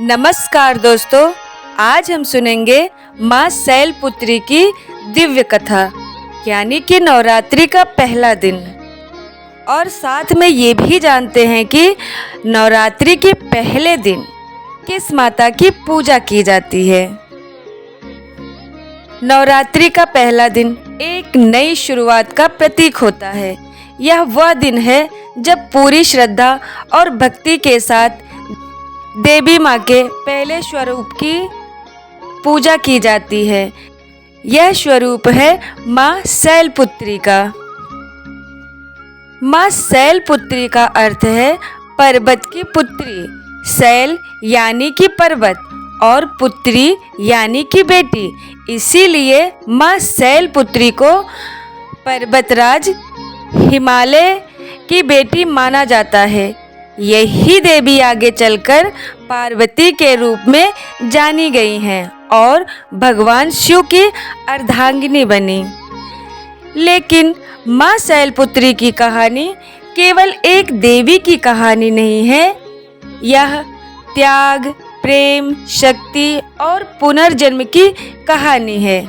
नमस्कार दोस्तों, आज हम सुनेंगे माँ शैलपुत्री की दिव्य कथा यानी कि नवरात्रि का पहला दिन। और साथ में ये भी जानते हैं कि नवरात्रि के पहले दिन किस माता की पूजा की जाती है। नवरात्रि का पहला दिन एक नई शुरुआत का प्रतीक होता है। यह वह दिन है जब पूरी श्रद्धा और भक्ति के साथ देवी माँ के पहले स्वरूप की पूजा की जाती है। यह स्वरूप है माँ शैलपुत्री का। माँ शैलपुत्री का अर्थ है पर्वत की पुत्री। शैल यानी कि पर्वत और पुत्री यानी कि बेटी, इसीलिए माँ शैलपुत्री को पर्वतराज हिमालय की बेटी माना जाता है। यही देवी आगे चलकर पार्वती के रूप में जानी गई हैं और भगवान शिव की अर्धांगिनी बनी। लेकिन माँ शैलपुत्री की कहानी केवल एक देवी की कहानी नहीं है। यह त्याग, प्रेम, शक्ति और पुनर्जन्म की कहानी है।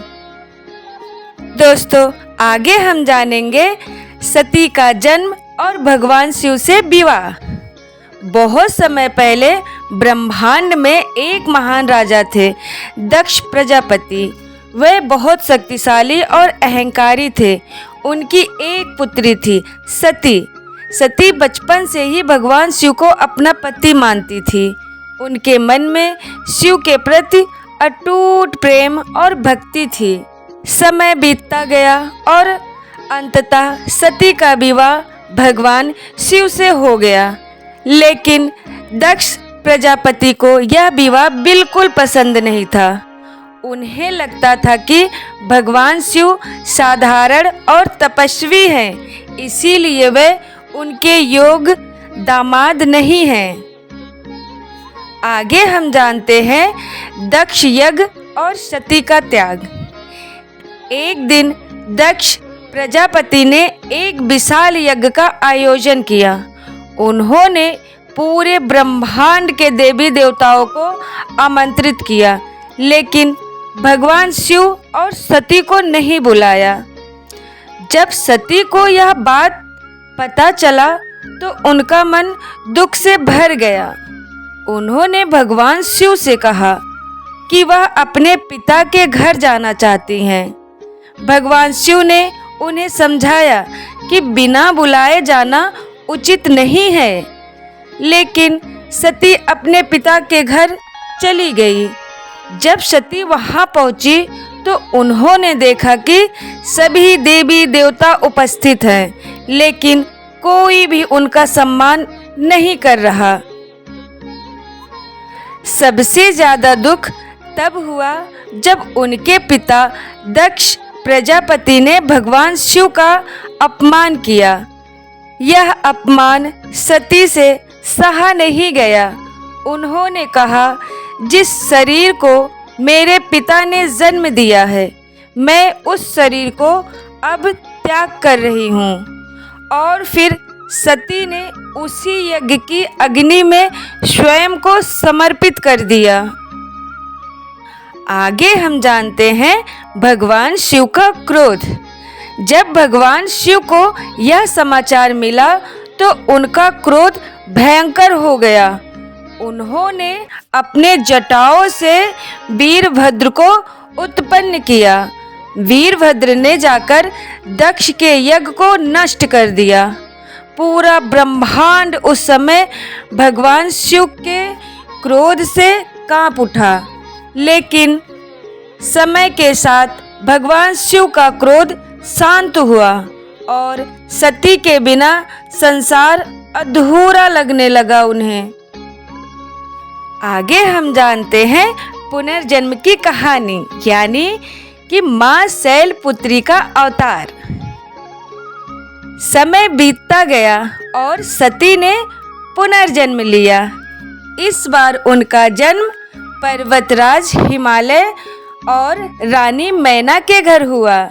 दोस्तों, आगे हम जानेंगे सती का जन्म और भगवान शिव से विवाह। बहुत समय पहले ब्रह्मांड में एक महान राजा थे, दक्ष प्रजापति। वे बहुत शक्तिशाली और अहंकारी थे। उनकी एक पुत्री थी, सती। सती बचपन से ही भगवान शिव को अपना पति मानती थी। उनके मन में शिव के प्रति अटूट प्रेम और भक्ति थी। समय बीतता गया और अंततः सती का विवाह भगवान शिव से हो गया। लेकिन दक्ष प्रजापति को यह विवाह बिल्कुल पसंद नहीं था। उन्हें लगता था कि भगवान शिव साधारण और तपस्वी हैं, इसीलिए वे उनके योग्य दामाद नहीं हैं। आगे हम जानते हैं दक्ष यज्ञ और सती का त्याग। एक दिन दक्ष प्रजापति ने एक विशाल यज्ञ का आयोजन किया। उन्होंने पूरे ब्रह्मांड के देवी देवताओं को आमंत्रित किया, लेकिन भगवान शिव और सती को नहीं बुलाया। जब सती को यह बात पता चला तो उनका मन दुख से भर गया। उन्होंने भगवान शिव से कहा कि वह अपने पिता के घर जाना चाहती हैं। भगवान शिव ने उन्हें समझाया कि बिना बुलाए जाना उचित नहीं है, लेकिन सती अपने पिता के घर चली गई। जब सती वहां पहुंची तो उन्होंने देखा कि सभी देवी देवता उपस्थित हैं, लेकिन कोई भी उनका सम्मान नहीं कर रहा। सबसे ज्यादा दुख तब हुआ जब उनके पिता दक्ष प्रजापति ने भगवान शिव का अपमान किया। यह अपमान सती से सहा नहीं गया। उन्होंने कहा, जिस शरीर को मेरे पिता ने जन्म दिया है, मैं उस शरीर को अब त्याग कर रही हूँ। और फिर सती ने उसी यज्ञ की अग्नि में स्वयं को समर्पित कर दिया। आगे हम जानते हैं भगवान शिव का क्रोध। जब भगवान शिव को यह समाचार मिला तो उनका क्रोध भयंकर हो गया। उन्होंने अपने जटाओं से वीरभद्र को उत्पन्न किया। वीरभद्र ने जाकर दक्ष के यज्ञ को नष्ट कर दिया। पूरा ब्रह्मांड उस समय भगवान शिव के क्रोध से कांप उठा। लेकिन समय के साथ भगवान शिव का क्रोध शांत हुआ और सती के बिना संसार अधूरा लगने लगा उन्हें। आगे हम जानते हैं पुनर्जन्म की कहानी यानी कि माँ शैलपुत्री का अवतार। समय बीतता गया और सती ने पुनर्जन्म लिया। इस बार उनका जन्म पर्वतराज हिमालय और रानी मैना के घर हुआ।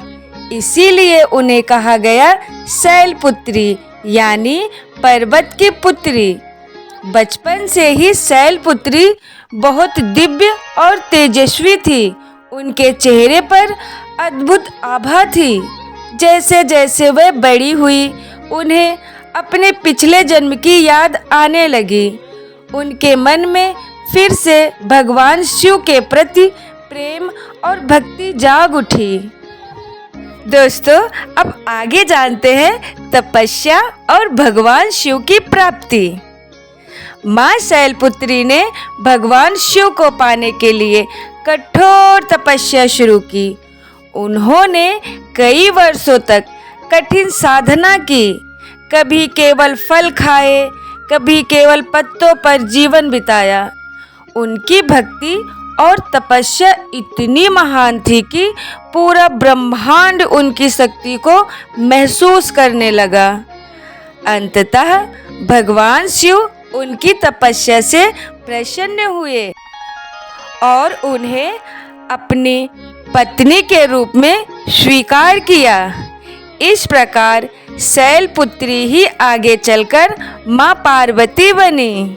इसीलिए उन्हें कहा गया शैलपुत्री यानी पर्वत की पुत्री। बचपन से ही शैलपुत्री बहुत दिव्य और तेजस्वी थी। उनके चेहरे पर अद्भुत आभा थी। जैसे जैसे वह बड़ी हुई, उन्हें अपने पिछले जन्म की याद आने लगी। उनके मन में फिर से भगवान शिव के प्रति प्रेम और भक्ति जाग उठी। दोस्तों, अब आगे जानते हैं तपस्या और भगवान शिव की प्राप्ति। माँ शैलपुत्री ने भगवान शिव को पाने के लिए कठोर तपस्या शुरू की। उन्होंने कई वर्षों तक कठिन साधना की। कभी केवल फल खाए, कभी केवल पत्तों पर जीवन बिताया। उनकी भक्ति और तपस्या इतनी महान थी कि पूरा ब्रह्मांड उनकी शक्ति को महसूस करने लगा। अंततः भगवान शिव उनकी तपस्या से प्रसन्न हुए और उन्हें अपनी पत्नी के रूप में स्वीकार किया। इस प्रकार शैलपुत्री ही आगे चलकर माँ पार्वती बनी।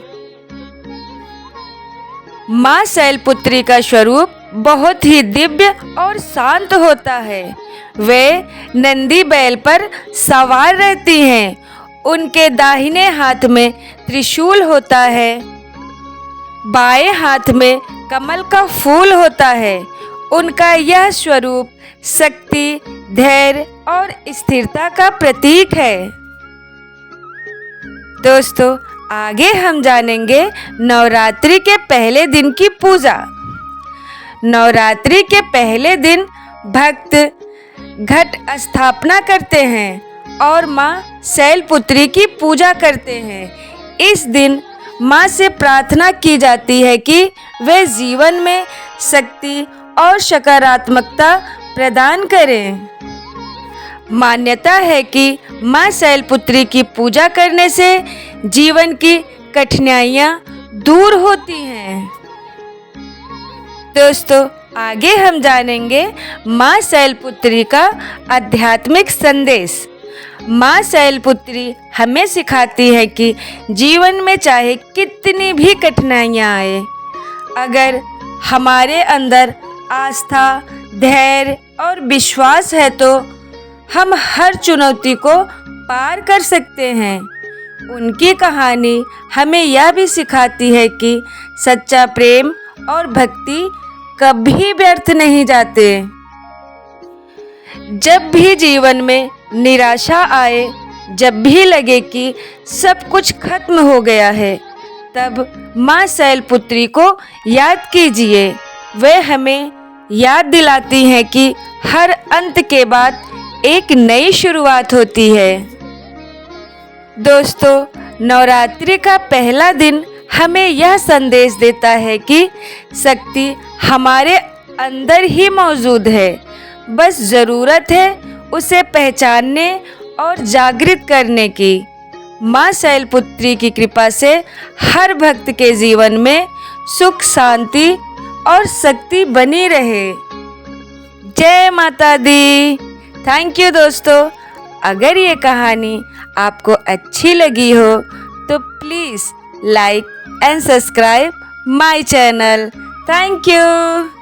माँ शैलपुत्री का स्वरूप बहुत ही दिव्य और शांत होता है। वे नंदी बैल पर सवार रहती हैं। उनके दाहिने हाथ में त्रिशूल होता है, बाएं हाथ में कमल का फूल होता है। उनका यह स्वरूप शक्ति, धैर्य और स्थिरता का प्रतीक है। दोस्तों, आगे हम जानेंगे नवरात्रि के पहले दिन की पूजा। नवरात्रि के पहले दिन भक्त घट स्थापना करते हैं और माँ शैलपुत्री की पूजा करते हैं। इस दिन माँ से प्रार्थना की जाती है कि वे जीवन में शक्ति और सकारात्मकता प्रदान करें। मान्यता है कि माँ शैलपुत्री की पूजा करने से जीवन की कठिनाइयाँ दूर होती हैं। दोस्तों, आगे हम जानेंगे माँ शैलपुत्री का आध्यात्मिक संदेश। माँ शैलपुत्री हमें सिखाती है कि जीवन में चाहे कितनी भी कठिनाइयाँ आए, अगर हमारे अंदर आस्था, धैर्य और विश्वास है तो हम हर चुनौती को पार कर सकते हैं। उनकी कहानी हमें यह भी सिखाती है कि सच्चा प्रेम और भक्ति कभी व्यर्थ नहीं जाते। जब भी जीवन में निराशा आए, जब भी लगे कि सब कुछ खत्म हो गया है, तब माँ शैलपुत्री को याद कीजिए। वे हमें याद दिलाती हैं कि हर अंत के बाद एक नई शुरुआत होती है। दोस्तों, नवरात्रि का पहला दिन हमें यह संदेश देता है कि शक्ति हमारे अंदर ही मौजूद है। बस ज़रूरत है उसे पहचानने और जागृत करने की। माँ शैलपुत्री की कृपा से हर भक्त के जीवन में सुख, शांति और शक्ति बनी रहे। जय माता दी। थैंक यू दोस्तों। अगर ये कहानी आपको अच्छी लगी हो तो please like and subscribe my channel. Thank you.